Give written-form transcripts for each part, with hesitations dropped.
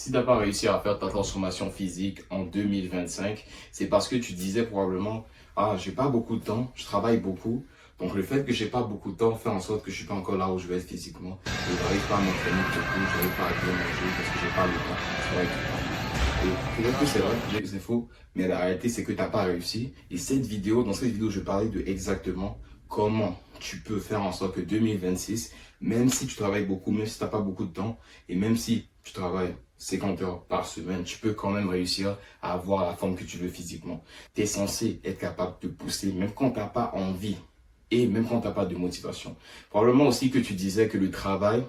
Si tu n'as pas réussi à faire ta transformation physique en 2025, c'est parce que tu disais probablement, ah, j'ai pas beaucoup de temps, je travaille beaucoup. Donc le fait que j'ai pas beaucoup de temps fait en sorte que je suis pas encore là où je veux être physiquement. Et j'arrive pas à m'entraîner beaucoup, j'arrive pas à bien manger parce que j'ai pas le temps, je travaille tout le temps. Et peut-être que c'est vrai, peut-être que c'est faux, mais la réalité c'est que tu n'as pas réussi. Et dans cette vidéo, je parlais de exactement comment tu peux faire en sorte que 2026, même si tu travailles beaucoup, même si tu n'as pas beaucoup de temps, et même si tu travailles 50 heures par semaine, tu peux quand même réussir à avoir la forme que tu veux physiquement. Tu es censé être capable de pousser, même quand tu n'as pas envie, et même quand tu n'as pas de motivation. Probablement aussi que tu disais que le travail,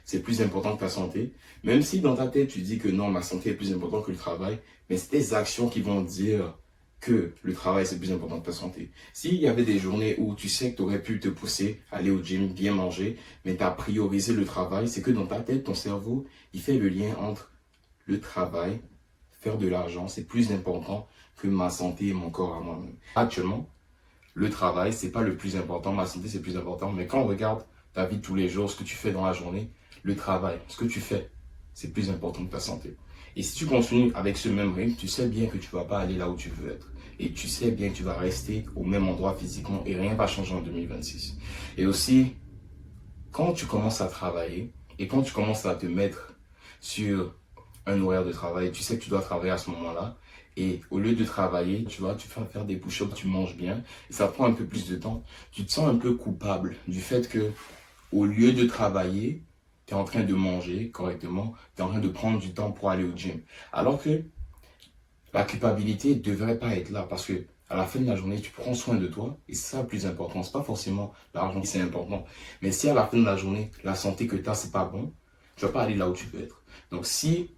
c'est plus important que ta santé. Même si dans ta tête, tu dis que non, ma santé est plus importante que le travail, mais c'est tes actions qui vont dire que le travail, c'est plus important que ta santé. S'il y avait des journées où tu sais que tu aurais pu te pousser, aller au gym, bien manger, mais tu as priorisé le travail, c'est que dans ta tête, ton cerveau, il fait le lien entre le travail, faire de l'argent, c'est plus important que ma santé et mon corps à moi-même. Actuellement, le travail, c'est pas le plus important, ma santé, c'est plus important, mais quand on regarde ta vie de tous les jours, ce que tu fais dans la journée, le travail, ce que tu fais, c'est plus important que ta santé. Et si tu continues avec ce même rythme, tu sais bien que tu ne vas pas aller là où tu veux être. Et tu sais bien que tu vas rester au même endroit physiquement et rien ne va changer en 2026. Et aussi, quand tu commences à travailler et quand tu commences à te mettre sur un horaire de travail, tu sais que tu dois travailler à ce moment-là. Et au lieu de travailler, tu vas faire des push-ups, tu manges bien, et ça prend un peu plus de temps. Tu te sens un peu coupable du fait que, au lieu de travailler, tu es en train de manger correctement, tu es en train de prendre du temps pour aller au gym. Alors que la culpabilité ne devrait pas être là parce que à la fin de la journée, tu prends soin de toi et c'est ça le plus important. C'est pas forcément l'argent qui c'est important. Mais si à la fin de la journée, la santé que tu as, c'est pas bon, tu vas pas aller là où tu veux être. Donc si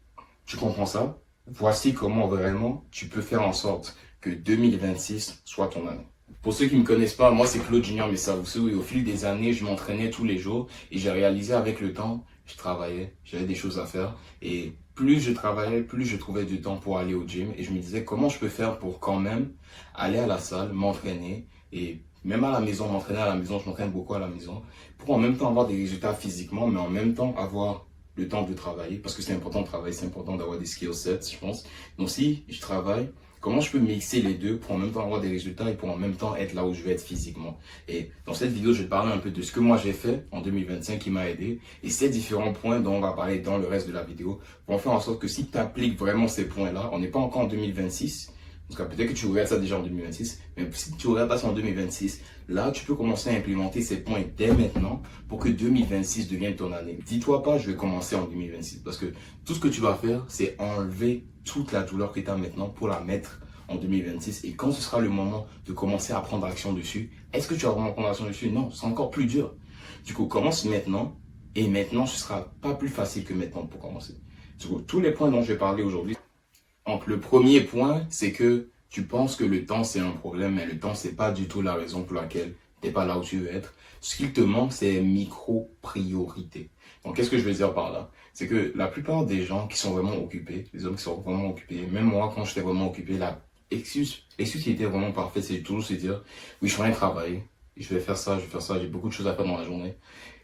tu comprends ça, voici comment vraiment tu peux faire en sorte que 2026 soit ton année. Pour ceux qui ne me connaissent pas, moi c'est Claude Junior Messavoussou et au fil des années, je m'entraînais tous les jours et j'ai réalisé avec le temps, je travaillais, j'avais des choses à faire et plus je travaillais, plus je trouvais du temps pour aller au gym et je me disais comment je peux faire pour quand même aller à la salle, m'entraîner et même à la maison, m'entraîner à la maison, je m'entraîne beaucoup à la maison pour en même temps avoir des résultats physiquement mais en même temps avoir le temps de travailler parce que c'est important de travailler, c'est important d'avoir des skill sets, je pense. Donc si je travaille, comment je peux mixer les deux pour en même temps avoir des résultats et pour en même temps être là où je veux être physiquement. Et dans cette vidéo, je vais te parler un peu de ce que moi j'ai fait en 2025 qui m'a aidé et ces différents points dont on va parler dans le reste de la vidéo vont faire en sorte que si tu appliques vraiment ces points-là, on n'est pas encore en 2026, en tout cas, peut-être que tu regardes ça déjà en 2026, mais si tu regardes ça en 2026, là, tu peux commencer à implémenter ces points dès maintenant pour que 2026 devienne ton année. Dis-toi pas, je vais commencer en 2026 parce que tout ce que tu vas faire, c'est enlever toute la douleur que tu as maintenant pour la mettre en 2026. Et quand ce sera le moment de commencer à prendre action dessus, est-ce que tu vas vraiment prendre action dessus? Non, c'est encore plus dur. Du coup, commence maintenant et maintenant, ce sera pas plus facile que maintenant pour commencer. Du coup, tous les points dont je vais parler aujourd'hui, donc, le premier point, c'est que tu penses que le temps, c'est un problème, mais le temps, c'est pas du tout la raison pour laquelle tu n'es pas là où tu veux être. Ce qu'il te manque, c'est micro-priorité. Donc, qu'est-ce que je veux dire par là? C'est que la plupart des gens qui sont vraiment occupés, les hommes qui sont vraiment occupés, même moi, quand j'étais vraiment occupé, l'excuse qui était vraiment parfaite, c'est toujours se dire, oui, je suis en train de travailler, je vais faire ça, j'ai beaucoup de choses à faire dans la journée.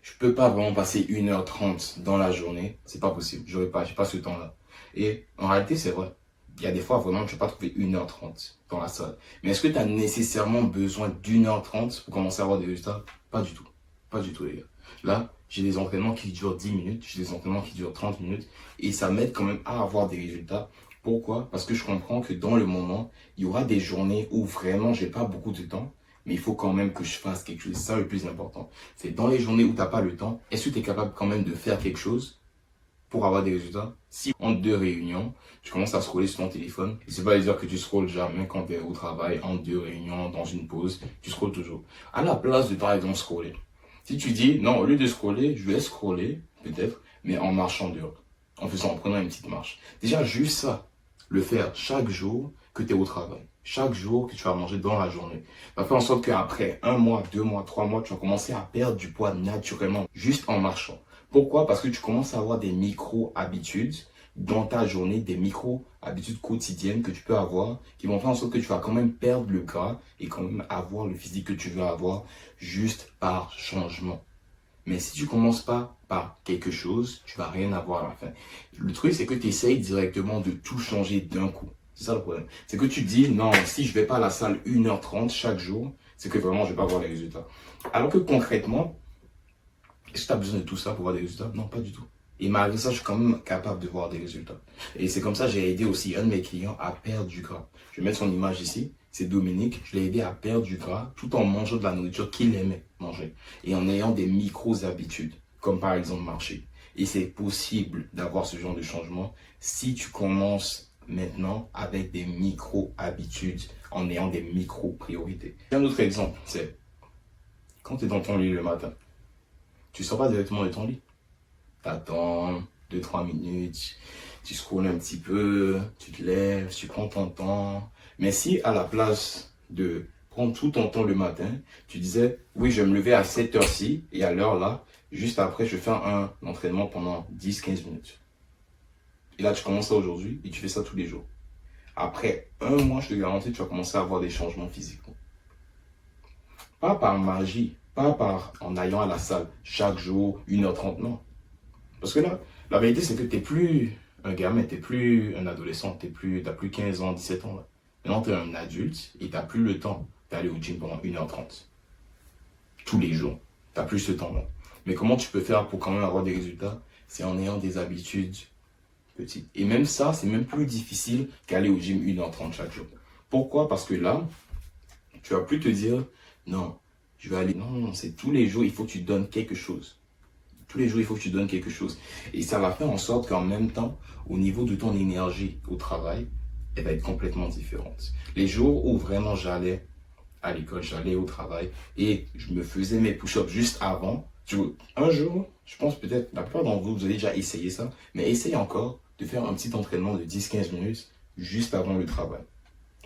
Je peux pas vraiment passer 1h30 dans la journée, c'est pas possible, j'ai pas ce temps-là. Et en réalité, c'est vrai. Il y a des fois, vraiment, tu ne vas pas trouver 1h30 dans la salle. Mais est-ce que tu as nécessairement besoin d'1h30 pour commencer à avoir des résultats? Pas du tout. Pas du tout, les gars. Là, j'ai des entraînements qui durent 10 minutes, j'ai des entraînements qui durent 30 minutes. Et ça m'aide quand même à avoir des résultats. Pourquoi? Parce que je comprends que dans le moment, il y aura des journées où vraiment, j'ai pas beaucoup de temps. Mais il faut quand même que je fasse quelque chose. C'est ça le plus important. C'est dans les journées où tu n'as pas le temps, est-ce que tu es capable quand même de faire quelque chose pour avoir des résultats? Si entre deux réunions, tu commences à scroller sur ton téléphone, et c'est pas dire que tu scrolles jamais quand tu es au travail, entre deux réunions, dans une pause, tu scrolles toujours. À la place de par exemple scroller. Si tu dis, non, au lieu de scroller, je vais scroller, peut-être, mais en marchant dehors, en prenant une petite marche. Déjà, juste ça, le faire chaque jour que tu es au travail, chaque jour que tu vas manger dans la journée, va faire en sorte qu'après 1 mois, 2 mois, 3 mois, tu vas commencer à perdre du poids naturellement, juste en marchant. Pourquoi? Parce que tu commences à avoir des micro-habitudes dans ta journée, des micro-habitudes quotidiennes que tu peux avoir, qui vont faire en sorte que tu vas quand même perdre le gras et quand même avoir le physique que tu veux avoir juste par changement. Mais si tu commences pas par quelque chose, tu vas rien avoir à la fin. Le truc, c'est que tu essayes directement de tout changer d'un coup. C'est ça le problème. C'est que tu dis, non, si je vais pas à la salle 1h30 chaque jour, c'est que vraiment, je vais pas voir les résultats. Alors que concrètement, est-ce que tu as besoin de tout ça pour voir des résultats? Non, pas du tout. Et malgré ça, je suis quand même capable de voir des résultats. Et c'est comme ça que j'ai aidé aussi un de mes clients à perdre du gras. Je vais mettre son image ici. C'est Dominique. Je l'ai aidé à perdre du gras tout en mangeant de la nourriture qu'il aimait manger. Et en ayant des micro-habitudes, comme par exemple marcher. Et c'est possible d'avoir ce genre de changement si tu commences maintenant avec des micro-habitudes, en ayant des micro-priorités. Un autre exemple, c'est quand tu es dans ton lit le matin, tu ne sors pas directement de ton lit. Tu attends 2-3 minutes, tu scrolles un petit peu, tu te lèves, tu prends ton temps. Mais si à la place de prendre tout ton temps le matin, tu disais, oui, je vais me lever à cette heure-ci et à l'heure là, juste après, je fais un entraînement pendant 10-15 minutes. Et là, tu commences ça aujourd'hui et tu fais ça tous les jours. Après un mois, je te garantis, tu vas commencer à avoir des changements physiques. Pas par magie, pas par en allant à la salle chaque jour, 1h30, non. Parce que là, la vérité, c'est que tu n'es plus un gamin, tu n'es plus un adolescent, tu n'as plus 15 ans, 17 ans. Là. Maintenant, tu es un adulte et tu n'as plus le temps d'aller au gym pendant 1h30. Tous les jours. Tu n'as plus ce temps-là. Mais comment tu peux faire pour quand même avoir des résultats? C'est en ayant des habitudes petites. Et même ça, c'est même plus difficile qu'aller au gym 1h30 chaque jour. Pourquoi? Parce que là, tu vas plus te dire, non, je vais aller. Non, c'est tous les jours, il faut que tu donnes quelque chose. Tous les jours, il faut que tu donnes quelque chose. Et ça va faire en sorte qu'en même temps, au niveau de ton énergie au travail, elle va être complètement différente. Les jours où vraiment j'allais à l'école, j'allais au travail et je me faisais mes push-ups juste avant. Un jour, je pense peut-être, la plupart d'entre vous, vous avez déjà essayé ça, mais essaye encore de faire un petit entraînement de 10-15 minutes juste avant le travail.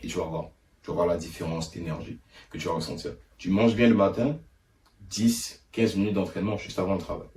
Et tu vas voir. Tu vas voir la différence d'énergie que tu vas ressentir. Tu manges bien le matin, 10-15 minutes d'entraînement juste avant le travail.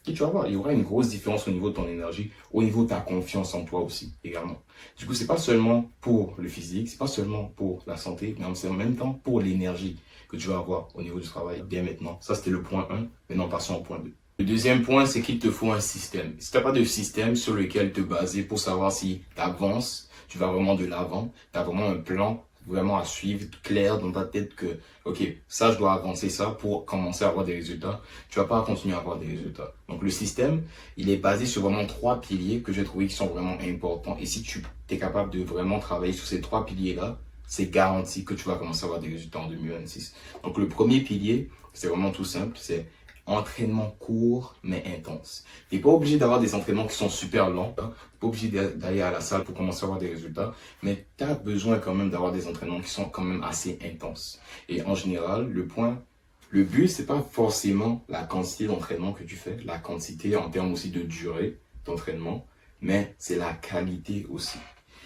Et tu vas voir, il y aura une grosse différence au niveau de ton énergie, au niveau de ta confiance en toi aussi, également. Du coup, c'est pas seulement pour le physique, c'est pas seulement pour la santé, mais c'est en même temps pour l'énergie que tu vas avoir au niveau du travail. Bien maintenant, ça c'était le point 1, maintenant passons au point 2. Le deuxième point, c'est qu'il te faut un système. Si tu n'as pas de système sur lequel te baser pour savoir si tu avances, tu vas vraiment de l'avant, tu as vraiment un plan vraiment à suivre, clair dans ta tête que, ok, ça, je dois avancer ça pour commencer à avoir des résultats. Tu vas pas continuer à avoir des résultats. Donc, le système, il est basé sur vraiment 3 piliers que j'ai trouvé qui sont vraiment importants. Et si tu es capable de vraiment travailler sur ces 3 piliers-là, c'est garanti que tu vas commencer à avoir des résultats en 2026. Donc, le premier pilier, c'est vraiment tout simple, c'est entraînement court mais intense. Tu n'es pas obligé d'avoir des entraînements qui sont super longs. Hein. Tu n'es pas obligé d'aller à la salle pour commencer à avoir des résultats. Mais tu as besoin quand même d'avoir des entraînements qui sont quand même assez intenses. Et en général, le but, c'est pas forcément la quantité d'entraînement que tu fais, la quantité en termes aussi de durée d'entraînement, mais c'est la qualité aussi.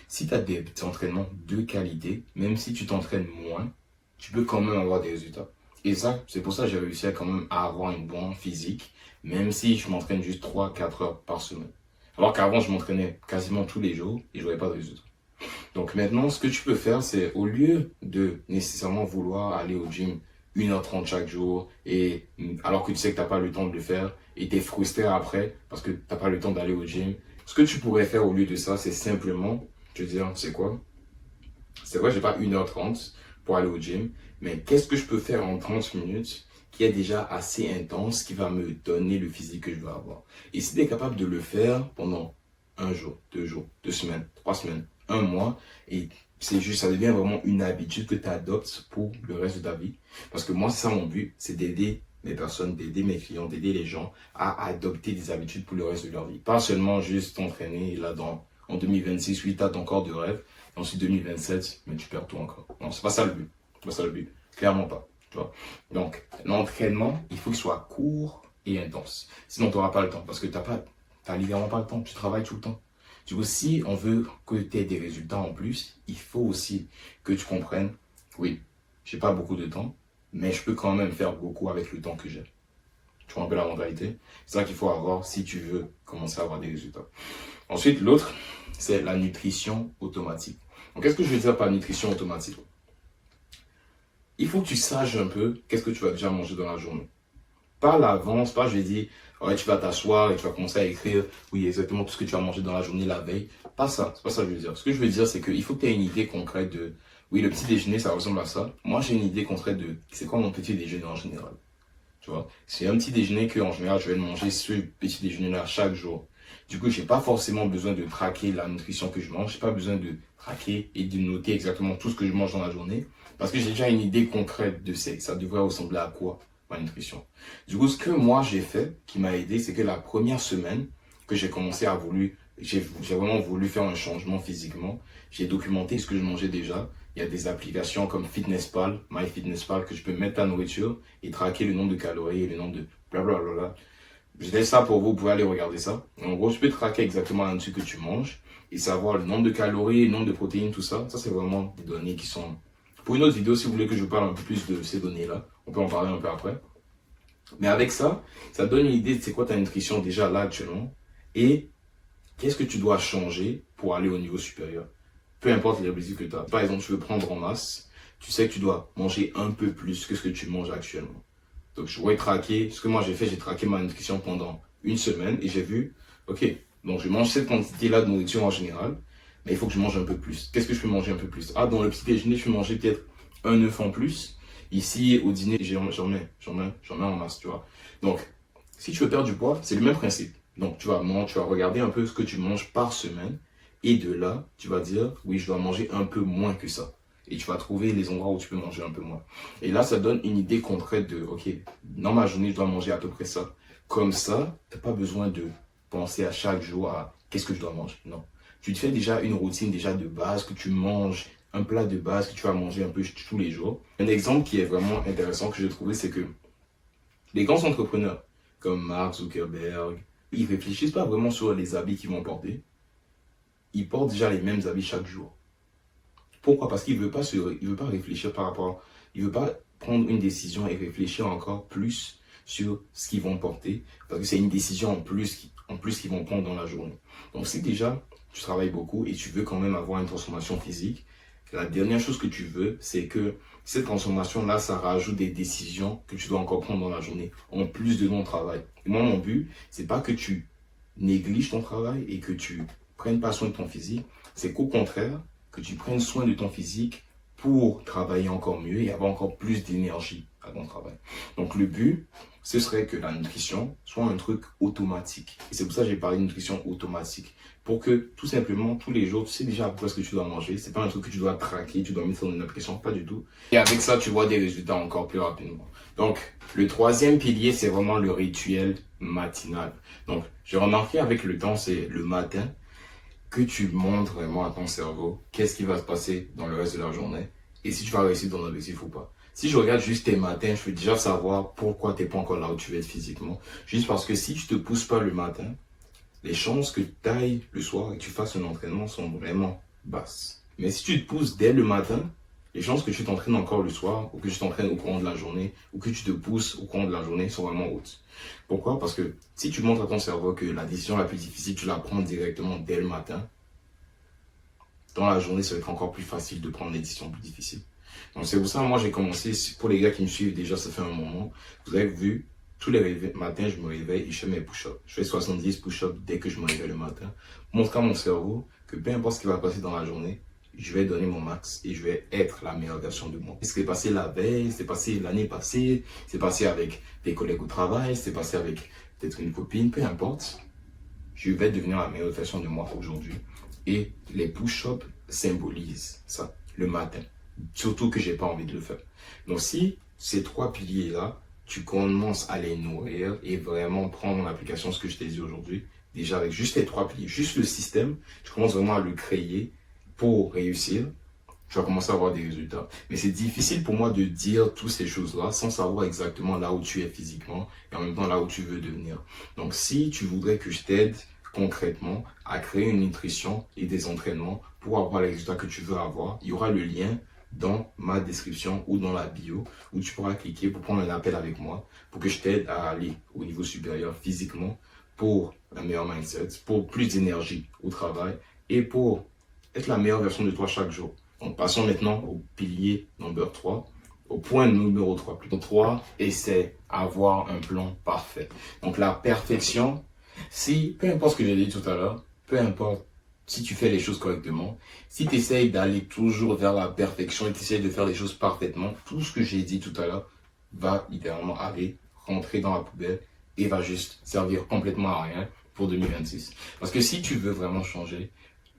Si tu as des entraînements de qualité, même si tu t'entraînes moins, tu peux quand même avoir des résultats. Et ça, c'est pour ça que j'ai réussi à quand même à avoir une bonne physique, même si je m'entraîne juste 3-4 heures par semaine. Alors qu'avant, je m'entraînais quasiment tous les jours et je n'avais pas de résultats. Donc maintenant, ce que tu peux faire, c'est au lieu de nécessairement vouloir aller au gym 1h30 chaque jour, et alors que tu sais que tu n'as pas le temps de le faire, et tu es frustré après parce que tu n'as pas le temps d'aller au gym, ce que tu pourrais faire au lieu de ça, c'est simplement, te dire, c'est quoi? C'est vrai, j'ai pas 1h30 pour aller au gym, mais qu'est-ce que je peux faire en 30 minutes qui est déjà assez intense, qui va me donner le physique que je veux avoir. Et si tu es capable de le faire pendant 1 jour, 2 jours, 2 semaines, 3 semaines, 1 mois, et c'est juste, ça devient vraiment une habitude que tu adoptes pour le reste de ta vie. Parce que moi, c'est ça mon but, c'est d'aider mes personnes, d'aider mes clients, d'aider les gens à adopter des habitudes pour le reste de leur vie. Pas seulement juste t'entraîner là en 2026, oui, tu as ton corps de rêve, et ensuite 2027, mais tu perds tout encore. Non, c'est pas ça le but. C'est pas ça le but. Clairement pas. Tu vois. Donc, l'entraînement, il faut qu'il soit court et intense. Sinon, tu n'auras pas le temps. Parce que tu n'as littéralement pas le temps. Tu travailles tout le temps. Du coup, si on veut que tu aies des résultats en plus, il faut aussi que tu comprennes, oui, j'ai pas beaucoup de temps, mais je peux quand même faire beaucoup avec le temps que j'ai. Tu vois un peu la mentalité? C'est ça qu'il faut avoir si tu veux commencer à avoir des résultats. Ensuite, l'autre, c'est la nutrition automatique. Donc, qu'est-ce que je veux dire par nutrition automatique? Il faut que tu saches un peu qu'est-ce que tu vas déjà manger dans la journée. Pas à l'avance, pas je vais dire, ouais, tu vas t'asseoir et tu vas commencer à écrire, oui, exactement tout ce que tu as mangé dans la journée la veille. Pas ça, c'est pas ça que je veux dire. Ce que je veux dire, c'est qu'il faut que tu aies une idée concrète de, oui, le petit déjeuner, ça ressemble à ça. Moi, j'ai une idée concrète de, c'est quoi mon petit déjeuner en général. Tu vois, c'est un petit déjeuner que, en général, je vais manger ce petit déjeuner-là chaque jour. Du coup, j'ai pas forcément besoin de traquer la nutrition que je mange. J'ai pas besoin de traquer et de noter exactement tout ce que je mange dans la journée. Parce que j'ai déjà une idée concrète de ça devrait ressembler à quoi, ma nutrition. Du coup, ce que moi j'ai fait, qui m'a aidé, c'est que la première semaine que j'ai commencé à j'ai vraiment voulu faire un changement physiquement. J'ai documenté ce que je mangeais déjà. Il y a des applications comme FitnessPal, MyFitnessPal, que je peux mettre ta nourriture et traquer le nombre de calories et le nombre de blablabla. Je laisse ça pour vous, vous pouvez aller regarder ça. En gros, je peux traquer exactement là-dessus que tu manges et savoir le nombre de calories, le nombre de protéines, tout ça. Ça, c'est vraiment des données qui sont... Pour une autre vidéo, si vous voulez que je parle un peu plus de ces données-là, on peut en parler un peu après. Mais avec ça, ça donne une idée de c'est quoi ta nutrition déjà là actuellement et qu'est-ce que tu dois changer pour aller au niveau supérieur. Peu importe les objectifs que tu as. Par exemple, tu veux prendre en masse, tu sais que tu dois manger un peu plus que ce que tu manges actuellement. Donc, je vais traquer, ce que moi j'ai fait, j'ai traqué ma nutrition pendant une semaine et j'ai vu, ok, donc je mange cette quantité-là de nourriture en général, mais il faut que je mange un peu plus. Qu'est-ce que je peux manger un peu plus? Ah, dans le petit déjeuner, je peux manger peut-être un œuf en plus. Ici, au dîner, j'en mets en masse, tu vois. Donc, si tu veux perdre du poids, c'est le même principe. Donc, tu vas regarder un peu ce que tu manges par semaine et de là, tu vas dire, oui, je dois manger un peu moins que ça. Et tu vas trouver les endroits où tu peux manger un peu moins. Et là, ça donne une idée concrète de, ok, dans ma journée, je dois manger à peu près ça. Comme ça, tu n'as pas besoin de penser à chaque jour à qu'est-ce que je dois manger. Non. Tu te fais déjà une routine déjà de base, que tu manges un plat de base que tu vas manger un peu tous les jours. Un exemple qui est vraiment intéressant que j'ai trouvé, c'est que les grands entrepreneurs, comme Mark Zuckerberg, ils réfléchissent pas vraiment sur les habits qu'ils vont porter. Ils portent déjà les mêmes habits chaque jour. Pourquoi? Parce qu'il il veut pas réfléchir par rapport, il veut pas prendre une décision et réfléchir encore plus sur ce qu'ils vont porter, parce que c'est une décision en plus qu'ils vont prendre dans la journée. Donc si déjà tu travailles beaucoup et tu veux quand même avoir une transformation physique, la dernière chose que tu veux, c'est que cette transformation-là, ça rajoute des décisions que tu dois encore prendre dans la journée, en plus de ton travail. Et moi, mon but, c'est pas que tu négliges ton travail et que tu prennes pas soin de ton physique, c'est qu'au contraire, que tu prennes soin de ton physique pour travailler encore mieux et avoir encore plus d'énergie à ton travail. Donc le but, ce serait que la nutrition soit un truc automatique. Et c'est pour ça que j'ai parlé de nutrition automatique. Pour que tout simplement, tous les jours, tu sais déjà à peu près ce que tu dois manger. C'est pas un truc que tu dois traquer, tu dois mettre sur une application, pas du tout. Et avec ça, tu vois des résultats encore plus rapidement. Donc, le troisième pilier, c'est vraiment le rituel matinal. Donc, j'ai remarqué avec le temps, c'est le matin, que tu montres vraiment à ton cerveau qu'est-ce qui va se passer dans le reste de la journée et si tu vas réussir ton objectif ou pas. Si je regarde juste tes matins, je peux déjà savoir pourquoi tu n'es pas encore là où tu veux être physiquement. Juste parce que si tu te pousses pas le matin, les chances que tu ailles le soir et que tu fasses un entraînement sont vraiment basses. Mais si tu te pousses dès le matin, les chances que tu t'entraînes encore le soir ou que tu t'entraînes au courant de la journée ou que tu te pousses au courant de la journée sont vraiment hautes. Pourquoi? Parce que si tu montres à ton cerveau que la décision la plus difficile, tu la prends directement dès le matin, dans la journée, ça va être encore plus facile de prendre les décisions plus difficiles. Donc c'est pour ça, moi j'ai commencé, pour les gars qui me suivent déjà, ça fait un moment, vous avez vu, tous les matins, je me réveille et je fais mes push-ups. Je fais 70 push-ups dès que je me réveille le matin. Montrer à mon cerveau que peu importe ce qui va passer dans la journée, je vais donner mon max et je vais être la meilleure version de moi. Ce qui est passé la veille, c'est passé l'année passée, c'est passé avec des collègues au travail, c'est passé avec peut-être une copine, peu importe. Je vais devenir la meilleure version de moi aujourd'hui. Et les push-ups symbolisent ça, le matin. Surtout que j'ai pas envie de le faire. Donc si ces trois piliers-là, tu commences à les nourrir et vraiment prendre en application ce que je t'ai dit aujourd'hui, déjà avec juste les trois piliers, juste le système, tu commences vraiment à le créer pour réussir, tu vas commencer à avoir des résultats. Mais c'est difficile pour moi de dire toutes ces choses-là sans savoir exactement là où tu es physiquement et en même temps là où tu veux devenir. Donc si tu voudrais que je t'aide concrètement à créer une nutrition et des entraînements pour avoir les résultats que tu veux avoir, il y aura le lien dans ma description ou dans la bio où tu pourras cliquer pour prendre un appel avec moi pour que je t'aide à aller au niveau supérieur physiquement pour un meilleur mindset, pour plus d'énergie au travail et pour être la meilleure version de toi chaque jour. Donc passons maintenant au pilier number 3, au point numéro 3 plutôt 3, et c'est avoir un plan parfait. Donc la perfection, si, peu importe ce que j'ai dit tout à l'heure, peu importe si tu fais les choses correctement, si tu essayes d'aller toujours vers la perfection et tu essayes de faire les choses parfaitement, tout ce que j'ai dit tout à l'heure va littéralement aller rentrer dans la poubelle et va juste servir complètement à rien pour 2026. Parce que si tu veux vraiment changer,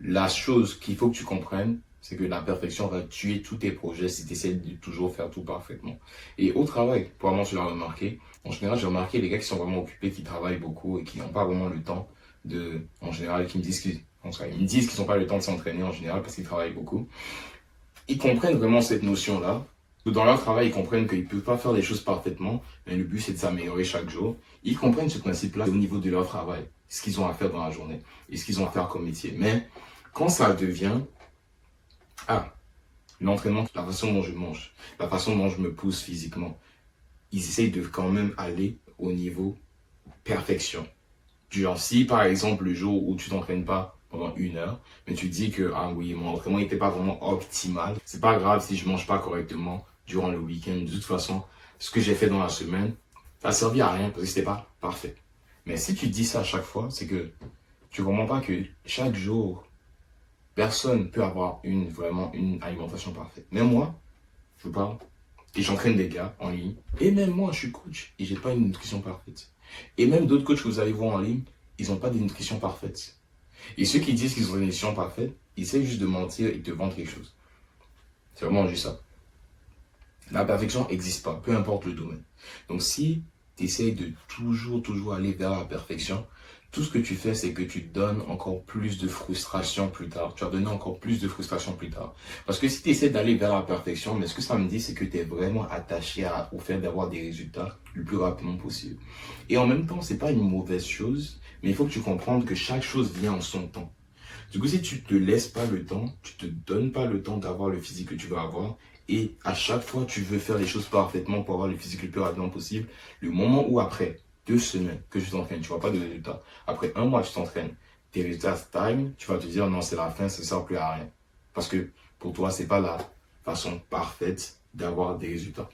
la chose qu'il faut que tu comprennes, c'est que la perfection va tuer tous tes projets si tu essaies de toujours faire tout parfaitement. Et au travail, probablement tu l'as remarqué, en général j'ai remarqué les gars qui sont vraiment occupés, qui travaillent beaucoup et qui n'ont pas vraiment le temps en général, qui me disent qu'ils n'ont pas le temps de s'entraîner en général parce qu'ils travaillent beaucoup. Ils comprennent vraiment cette notion-là. Dans leur travail, ils comprennent qu'ils ne peuvent pas faire les choses parfaitement, mais le but c'est de s'améliorer chaque jour. Ils comprennent ce principe-là au niveau de leur travail, ce qu'ils ont à faire dans la journée et ce qu'ils ont à faire comme métier. Mais quand ça devient, l'entraînement, la façon dont je mange, la façon dont je me pousse physiquement, ils essayent de quand même aller au niveau perfection. Genre, si par exemple le jour où tu t'entraînes pas pendant 1 heure, mais tu dis que ah oui, mon entraînement n'était pas vraiment optimal, c'est pas grave si je mange pas correctement durant le week-end. De toute façon, ce que j'ai fait dans la semaine, ça a servi à rien parce que c'était pas parfait. Mais si tu dis ça à chaque fois, c'est que tu comprends pas que chaque jour, personne peut avoir vraiment une alimentation parfaite. Même moi, je vous parle, et j'entraîne des gars en ligne, et même moi, je suis coach et j'ai pas une nutrition parfaite. Et même d'autres coachs que vous allez voir en ligne, ils n'ont pas de nutrition parfaite. Et ceux qui disent qu'ils ont une nutrition parfaite, ils essaient juste de mentir et de vendre quelque chose. C'est vraiment juste ça. La perfection n'existe pas, peu importe le domaine. Donc si tu essaies de toujours aller vers la perfection, tout ce que tu fais, c'est que tu donnes encore plus de frustration plus tard. Tu vas donner encore plus de frustration plus tard. Parce que si tu essaies d'aller vers la perfection, mais ce que ça me dit, c'est que tu es vraiment attaché au fait d'avoir des résultats le plus rapidement possible. Et en même temps, c'est pas une mauvaise chose, mais il faut que tu comprennes que chaque chose vient en son temps. Du coup, si tu te laisses pas le temps, tu te donnes pas le temps d'avoir le physique que tu veux avoir, et à chaque fois, tu veux faire les choses parfaitement pour avoir le physique le plus rapidement possible, le moment où après 2 semaines que tu t'entraînes, tu vois pas de résultats. Après 1 mois, tu t'entraînes, tes résultats stagnent, tu vas te dire non, c'est la fin, ça ne sert plus à rien. Parce que pour toi, c'est pas la façon parfaite d'avoir des résultats.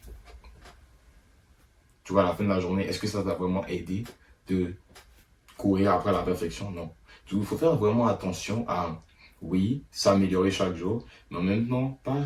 Tu vois, à la fin de la journée, est-ce que ça t'a vraiment aidé de courir après la perfection? Non. Il faut faire vraiment attention à, oui, s'améliorer chaque jour, mais en même temps, pas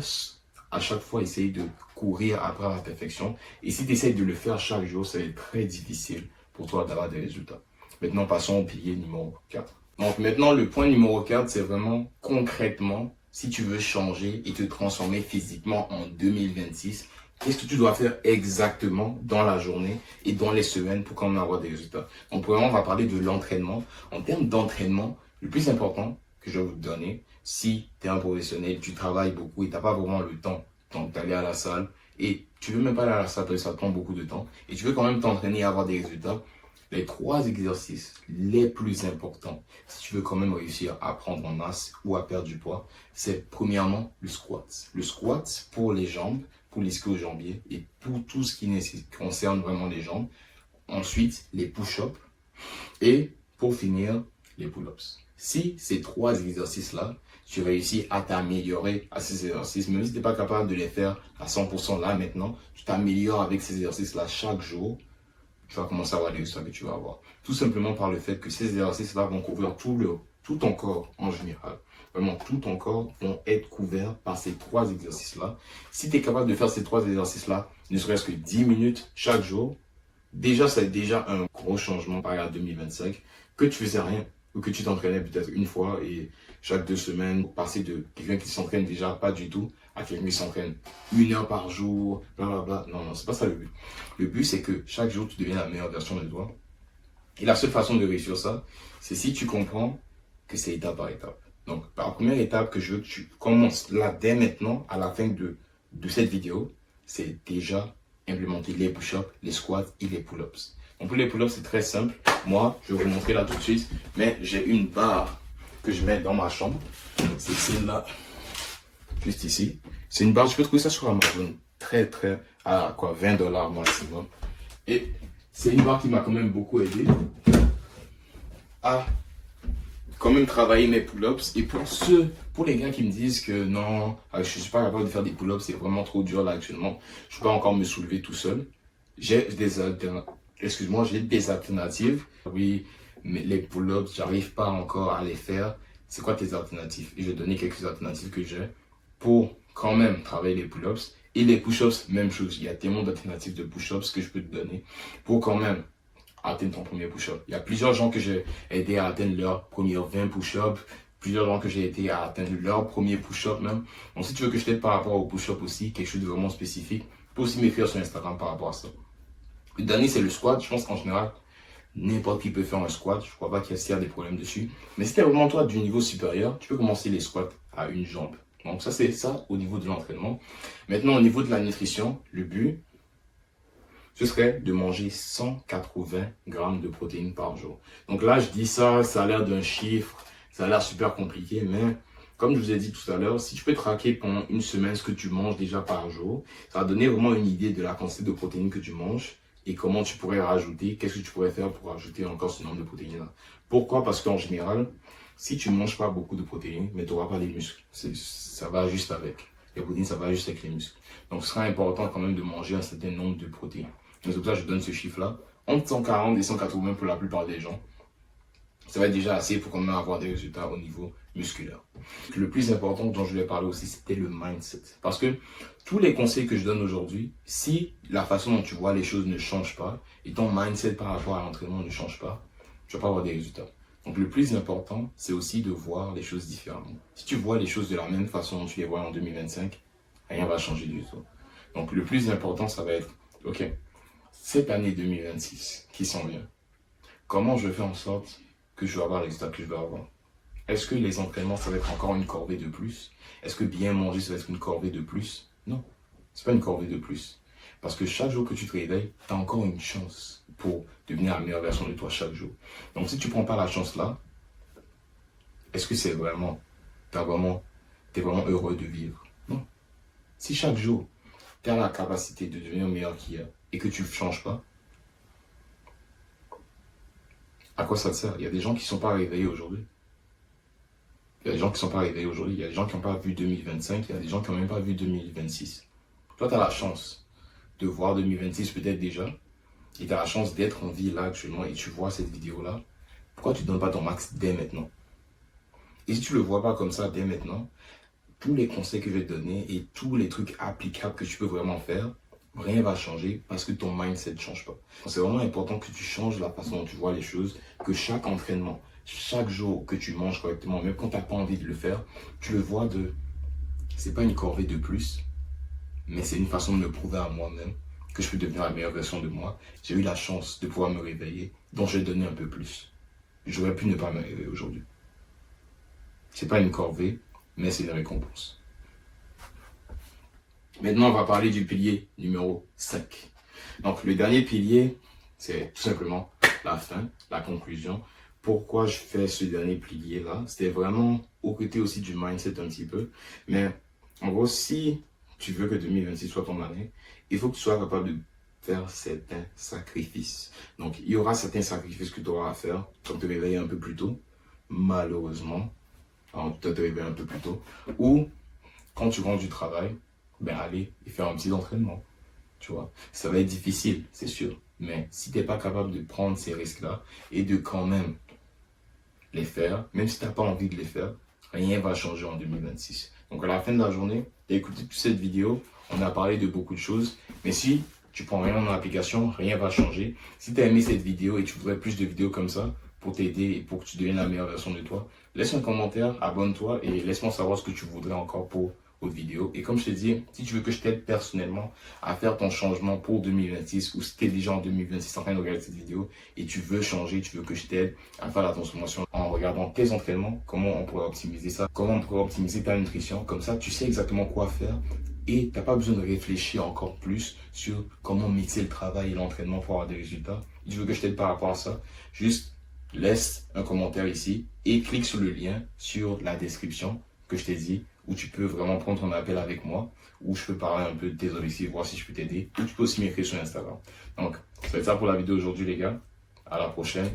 à chaque fois essayer de courir après la perfection. Et si tu essaies de le faire chaque jour, ça va être très difficile pour toi d'avoir des résultats. Maintenant, passons au pilier numéro 4. Donc maintenant, le point numéro 4, c'est vraiment concrètement, si tu veux changer et te transformer physiquement en 2026, qu'est-ce que tu dois faire exactement dans la journée et dans les semaines pour qu'on avoir des résultats? Donc premièrement, on va parler de l'entraînement. En termes d'entraînement, le plus important que je vais vous donner, si tu es un professionnel, tu travailles beaucoup et tu n'as pas vraiment le temps d'aller à la salle et tu veux même pas aller à la salle parce que ça te prend beaucoup de temps et tu veux quand même t'entraîner et avoir des résultats, les 3 exercices les plus importants, si tu veux quand même réussir à prendre en masse ou à perdre du poids, c'est premièrement le squat. Le squat pour les jambes, pour les ischio-jambiers et pour tout ce qui concerne vraiment les jambes. Ensuite, les push-ups et pour finir, les pull-ups. Si ces 3 exercices-là, tu réussis à t'améliorer à ces exercices, même si tu n'es pas capable de les faire à 100% là maintenant, tu t'améliores avec ces exercices-là chaque jour, tu vas commencer à avoir les résultats que tu vas avoir. Tout simplement par le fait que ces exercices-là vont couvrir tout ton corps en général. Vraiment, tout ton corps vont être couverts par ces 3 exercices-là. Si tu es capable de faire ces 3 exercices-là, ne serait-ce que 10 minutes chaque jour, déjà, c'est déjà un gros changement par rapport à 2025. Que tu faisais rien, ou que tu t'entraînais peut-être une fois et chaque 2 semaines, passer de quelqu'un qui s'entraîne déjà pas du tout à quelqu'un qui s'entraîne 1 heure par jour, blablabla. Non, c'est pas ça le but. Le but, c'est que chaque jour, tu deviens la meilleure version de toi. Et la seule façon de réussir ça, c'est si tu comprends que c'est étape par étape. Donc, la première étape que je veux que tu commences là dès maintenant, à la fin de cette vidéo, c'est déjà implémenter les push-ups, les squats et les pull-ups. Donc pour les pull-ups, c'est très simple. Moi, je vais vous montrer là tout de suite, mais j'ai une barre que je mets dans ma chambre. C'est celle-là, juste ici. C'est une barre, je peux trouver ça sur Amazon, à quoi, $20 maximum. Et c'est une barre qui m'a quand même beaucoup aidé à quand même travailler mes pull-ups. Et pour les gars qui me disent que non, je suis pas capable de faire des pull-ups, c'est vraiment trop dur là actuellement, je peux pas encore me soulever tout seul. j'ai des alternatives. Oui, mais les pull-ups, j'arrive pas encore à les faire. C'est quoi tes alternatives? Et je vais donner quelques alternatives que j'ai pour quand même travailler les pull-ups. Et les push-ups, même chose. Il y a tellement d'alternatives de push-ups que je peux te donner pour quand même atteindre ton premier push-up. Il y a plusieurs gens que j'ai aidé à atteindre leur première 20 push-ups. Plusieurs gens que j'ai aidé à atteindre leur premier push-up même. Donc si tu veux que je t'aide par rapport au push-up aussi, quelque chose de vraiment spécifique, tu peux aussi m'écrire sur Instagram par rapport à ça. Le dernier, c'est le squat. Je pense qu'en général, n'importe qui peut faire un squat. Je ne crois pas qu'il y a des problèmes dessus. Mais si tu es vraiment toi du niveau supérieur, tu peux commencer les squats à une jambe. Donc ça, c'est ça au niveau de l'entraînement. Maintenant, au niveau de la nutrition, le but, ce serait de manger 180 grammes de protéines par jour. Donc là, je dis ça, ça a l'air d'un chiffre, ça a l'air super compliqué, mais comme je vous ai dit tout à l'heure, si tu peux traquer pendant une semaine ce que tu manges déjà par jour, ça va donner vraiment une idée de la quantité de protéines que tu manges et comment tu pourrais rajouter, qu'est-ce que tu pourrais faire pour rajouter encore ce nombre de protéines-là. Pourquoi? Parce qu'en général, si tu ne manges pas beaucoup de protéines, mais tu n'auras pas les muscles. Ça va juste avec. Les protéines, ça va juste avec les muscles. Donc, ce sera important quand même de manger un certain nombre de protéines. Donc, c'est pour ça que je donne ce chiffre-là. Entre 140 et 180 pour la plupart des gens. Ça va être déjà assez pour quand même avoir des résultats au niveau musculaire. Le plus important dont je voulais parler aussi, c'était le mindset. Parce que tous les conseils que je donne aujourd'hui, si la façon dont tu vois les choses ne change pas et ton mindset par rapport à l'entraînement ne change pas, tu ne vas pas avoir des résultats. Donc le plus important, c'est aussi de voir les choses différemment. Si tu vois les choses de la même façon dont tu les vois en 2025, rien ne va changer du tout. Donc le plus important, ça va être, ok, cette année 2026 qui s'en vient, comment je fais en sorte que je vais avoir les résultats que je vais avoir? Est-ce que les entraînements, ça va être encore une corvée de plus? Est-ce que bien manger, ça va être une corvée de plus? Non, c'est pas une corvée de plus. Parce que chaque jour que tu te réveilles, tu as encore une chance pour devenir la meilleure version de toi chaque jour. Donc si tu ne prends pas la chance-là, est-ce que c'est vraiment, t'es vraiment heureux de vivre? Non. Si chaque jour, tu as la capacité de devenir meilleur qu'hier et que tu ne changes pas, à quoi ça te sert? Il y a des gens qui ne sont pas réveillés aujourd'hui. Il y a des gens qui ne sont pas réveillés aujourd'hui. Il y a des gens qui n'ont pas vu 2025. Il y a des gens qui n'ont même pas vu 2026. Toi, tu as la chance de voir 2026 peut-être déjà. Et tu as la chance d'être en vie là actuellement et tu vois cette vidéo-là. Pourquoi tu ne donnes pas ton max dès maintenant? Et si tu ne le vois pas comme ça dès maintenant, tous les conseils que je vais te donner et tous les trucs applicables que tu peux vraiment faire, rien ne va changer parce que ton mindset ne change pas. C'est vraiment important que tu changes la façon dont tu vois les choses, que chaque entraînement, chaque jour que tu manges correctement, même quand tu n'as pas envie de le faire, tu le vois de... C'est pas une corvée de plus, mais c'est une façon de me prouver à moi-même que je peux devenir la meilleure version de moi. J'ai eu la chance de pouvoir me réveiller, donc je vais donner un peu plus. J'aurais pu ne pas me réveiller aujourd'hui. C'est pas une corvée, mais c'est une récompense. Maintenant, on va parler du pilier numéro 5. Donc, le dernier pilier, c'est tout simplement la fin, la conclusion. Pourquoi je fais ce dernier pilier-là? C'était vraiment au côté aussi du mindset un petit peu. Mais en gros, si tu veux que 2026 soit ton année, il faut que tu sois capable de faire certains sacrifices. Donc, il y aura certains sacrifices que tu auras à faire, comme te réveiller un peu plus tôt, malheureusement. Alors, tu te réveiller un peu plus tôt. Ou, quand tu rentres du travail, ben aller et faire un petit entraînement. Tu vois, ça va être difficile, c'est sûr. Mais si tu n'es pas capable de prendre ces risques-là et de quand même les faire, même si tu n'as pas envie de les faire, rien ne va changer en 2026. Donc à la fin de la journée, tu as écouté toute cette vidéo, on a parlé de beaucoup de choses, mais si tu prends rien en application, rien ne va changer. Si tu as aimé cette vidéo et tu voudrais plus de vidéos comme ça pour t'aider et pour que tu deviennes la meilleure version de toi, laisse un commentaire, abonne-toi et laisse-moi savoir ce que tu voudrais encore pour autre vidéo. Et comme je te dis, si tu veux que je t'aide personnellement à faire ton changement pour 2026 ou si tu es déjà en 2026 en train de regarder cette vidéo et tu veux changer, tu veux que je t'aide à faire la transformation en regardant tes entraînements, comment on pourrait optimiser ça, comment on pourrait optimiser ta nutrition, comme ça tu sais exactement quoi faire et tu n'as pas besoin de réfléchir encore plus sur comment mixer le travail et l'entraînement pour avoir des résultats. Si tu veux que je t'aide par rapport à ça, juste laisse un commentaire ici et clique sur le lien sur la description que je t'ai dit, où tu peux vraiment prendre ton appel avec moi, où je peux parler un peu de tes objectifs, voir si je peux t'aider, ou tu peux aussi m'écrire sur Instagram. Donc, ça va être ça pour la vidéo aujourd'hui les gars. À la prochaine.